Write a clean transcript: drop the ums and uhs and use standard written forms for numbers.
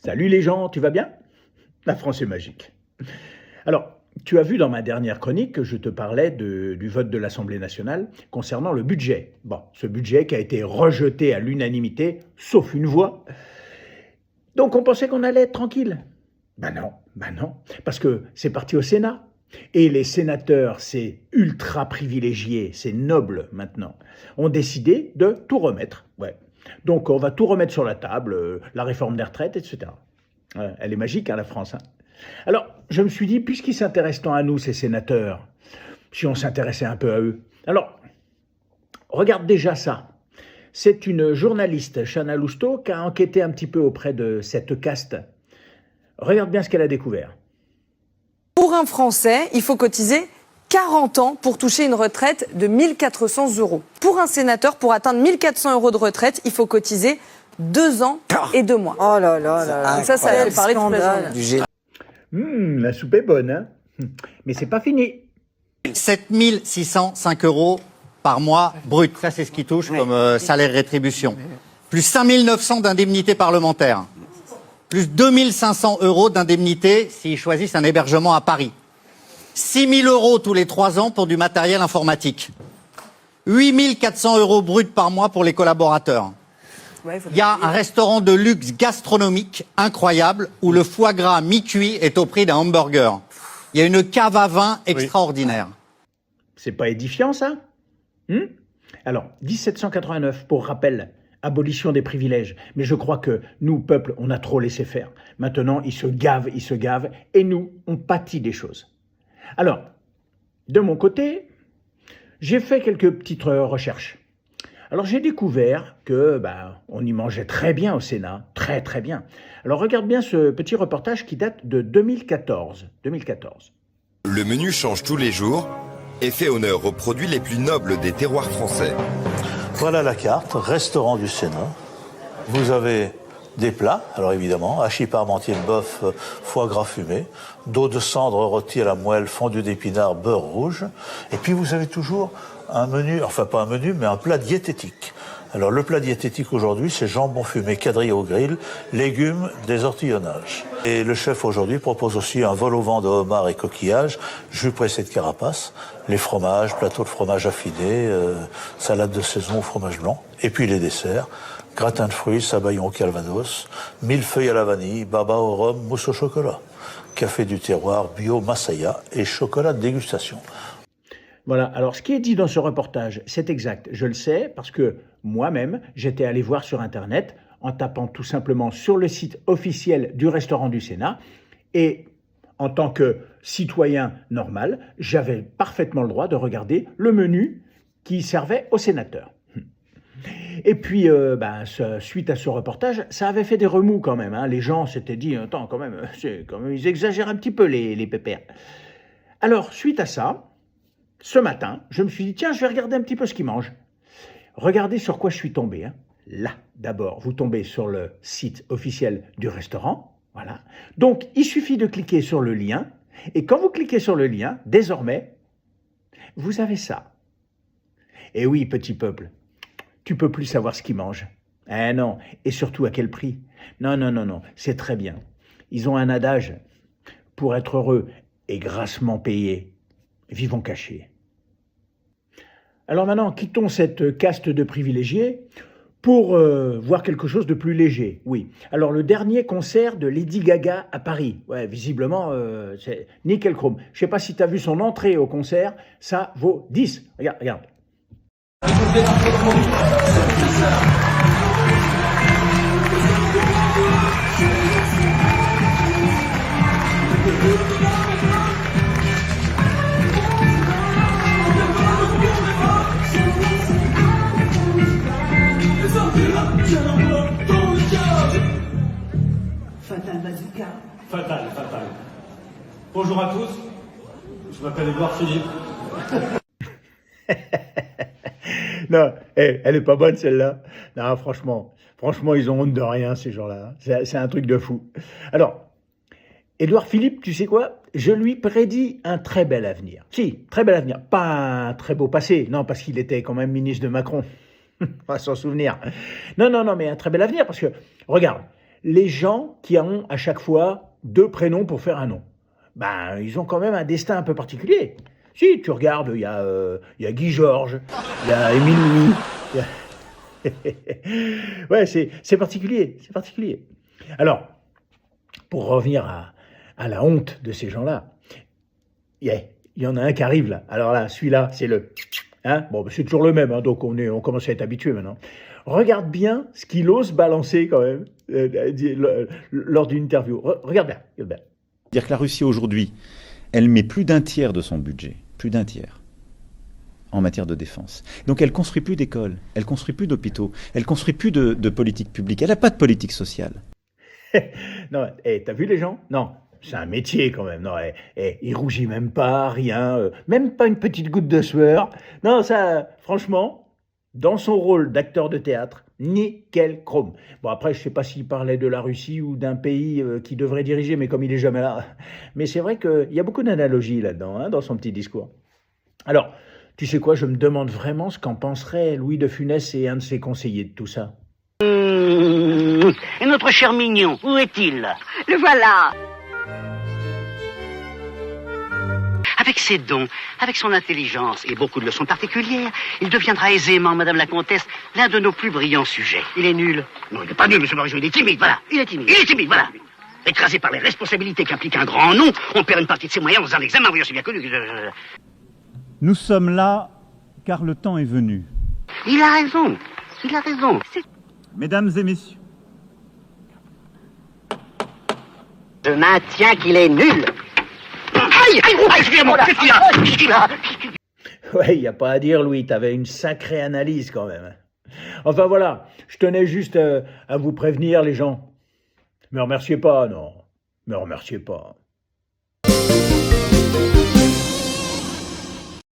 Salut les gens, tu vas bien? La France est magique. Alors, tu as vu dans ma dernière chronique que je te parlais du vote de l'Assemblée nationale concernant le budget. Bon, ce budget qui a été rejeté à l'unanimité, sauf une voix. Donc on pensait qu'on allait être tranquille. Ben non, parce que c'est parti au Sénat. Et les sénateurs, c'est ultra privilégié, c'est noble maintenant, ont décidé de tout remettre. Ouais. Donc on va tout remettre sur la table, la réforme des retraites, etc. Ouais, elle est magique, hein, la France. Hein. Alors, je me suis dit, puisqu'ils s'intéressent tant à nous, ces sénateurs, si on s'intéressait un peu à eux. Alors, regarde déjà ça. C'est une journaliste, Chana Lousteau, qui a enquêté un petit peu auprès de cette caste. Regarde bien ce qu'elle a découvert. Pour un Français, il faut cotiser 40 ans pour toucher une retraite de 1 400 €. Pour un sénateur, pour atteindre 1 400 € de retraite, il faut cotiser 2 ans et 2 mois. Oh là là là. Donc ça fait parler toute la journée. La soupe est bonne, hein. Mais c'est pas fini. 7 605 € par mois brut. Ça, c'est ce qui touche comme salaire rétribution. Plus 5 900 d'indemnités parlementaires. Plus 2 500 € d'indemnités s'ils choisissent un hébergement à Paris. 6 000 € tous les 3 ans pour du matériel informatique. 8 400 € bruts par mois pour les collaborateurs. Il y a un restaurant de luxe gastronomique incroyable où le foie gras mi-cuit est au prix d'un hamburger. Il y a une cave à vin extraordinaire. C'est pas édifiant, ça? Alors, 1789, pour rappel, abolition des privilèges. Mais je crois que nous, peuple, on a trop laissé faire. Maintenant, ils se gavent, et nous, on pâtit des choses. Alors, de mon côté, j'ai fait quelques petites recherches. Alors j'ai découvert que on y mangeait très bien au Sénat, très très bien. Alors regarde bien ce petit reportage qui date de 2014. Le menu change tous les jours et fait honneur aux produits les plus nobles des terroirs français. Voilà la carte, restaurant du Sénat. Vous avez des plats, alors évidemment, hachis parmentier de bœuf, foie gras fumé, d'eau de cendre rôtie à la moelle, fondue d'épinards, beurre rouge. Et puis vous avez toujours un menu, enfin pas un menu, mais un plat diététique. Alors le plat diététique aujourd'hui, c'est jambon fumé quadrillé au grill, légumes, des ortillonnages. Et le chef aujourd'hui propose aussi un vol au vent de homard et coquillages, jus pressé de carapace, les fromages, plateau de fromage affiné, salade de saison au fromage blanc. Et puis les desserts, gratin de fruits, sabayon au calvados, millefeuille à la vanille, baba au rhum, mousse au chocolat, café du terroir, bio Masaya et chocolat de dégustation. Voilà, alors ce qui est dit dans ce reportage, c'est exact, je le sais, parce que moi-même, j'étais allé voir sur Internet, en tapant tout simplement sur le site officiel du restaurant du Sénat, et en tant que citoyen normal, j'avais parfaitement le droit de regarder le menu qui servait aux sénateurs. Et puis, suite à ce reportage, ça avait fait des remous quand même. Hein. Les gens s'étaient dit, attends, quand même, ils exagèrent un petit peu les pépères. Alors, suite à ça, ce matin, je me suis dit, tiens, je vais regarder un petit peu ce qu'ils mangent. Regardez sur quoi je suis tombé. Hein. Là, d'abord, vous tombez sur le site officiel du restaurant. Voilà. Donc, il suffit de cliquer sur le lien. Et quand vous cliquez sur le lien, désormais, vous avez ça. Et oui, petit peuple, tu peux plus savoir ce qu'ils mangent. Eh non, et surtout à quel prix. Non, c'est très bien. Ils ont un adage, pour être heureux et grassement payé, vivons cachés. Alors maintenant, quittons cette caste de privilégiés pour voir quelque chose de plus léger. Oui, alors le dernier concert de Lady Gaga à Paris. Ouais, visiblement, c'est nickel chrome. Je ne sais pas si tu as vu son entrée au concert, ça vaut 10. Regarde. Fatal bazooka. Fatal. Bonjour à tous, je m'appelle Édouard Philippe. Non, elle est pas bonne celle-là. Non, franchement, ils ont honte de rien ces gens-là. C'est un truc de fou. Alors, Édouard Philippe, tu sais quoi? Je lui prédis un très bel avenir. Si, très bel avenir. Pas un très beau passé, non, parce qu'il était quand même ministre de Macron. On va s'en souvenir. Non, mais un très bel avenir, parce que, regarde, les gens qui ont à chaque fois 2 prénoms pour faire un nom, ben, ils ont quand même un destin un peu particulier. Si, tu regardes, il y a Guy Georges, il y a Émile Louis. Ouais, c'est particulier, c'est particulier. Alors, pour revenir à la honte de ces gens-là, il y en a un qui arrive là. Alors là, celui-là, c'est le... Hein, bon, c'est toujours le même, hein, donc on commence à être habitué maintenant. Regarde bien ce qu'il ose balancer quand même lors d'une interview. Regarde bien, regarde bien. Dire que la Russie aujourd'hui, elle met plus d'un tiers de son budget, plus d'un tiers, en matière de défense. Donc elle construit plus d'écoles, elle construit plus d'hôpitaux, elle construit plus de politique publique, elle n'a pas de politique sociale. Non, t'as vu les gens? Non, c'est un métier quand même. Non, il rougit même pas, rien, même pas une petite goutte de sueur. Non, ça, franchement, dans son rôle d'acteur de théâtre, nickel chrome. Bon, après, je sais pas s'il parlait de la Russie ou d'un pays qui devrait diriger, mais comme il est jamais là. Mais c'est vrai qu'il y a beaucoup d'analogies là-dedans, hein, dans son petit discours. Alors, tu sais quoi, je me demande vraiment ce qu'en penserait Louis de Funès et un de ses conseillers de tout ça. Et notre cher Mignon, où est-il? Le voilà. Avec ses dons, avec son intelligence et beaucoup de leçons particulières, il deviendra aisément, Madame la Comtesse, l'un de nos plus brillants sujets. Il est nul. Non, il n'est pas nul, Monsieur Morisot, il est timide, voilà. Il est timide, voilà. Écrasé par les responsabilités qu'implique un grand nom, on perd une partie de ses moyens dans un examen, voyons, c'est bien connu. Nous sommes là car le temps est venu. Il a raison. Mesdames et messieurs, Je maintiens qu'il est nul. Aïe, excusez-moi, qu'est-ce qu'il a? Ouais, il n'y a pas à dire, Louis, t'avais une sacrée analyse quand même. Enfin voilà, je tenais juste à vous prévenir, les gens. Me remerciez pas, non. Me remerciez pas.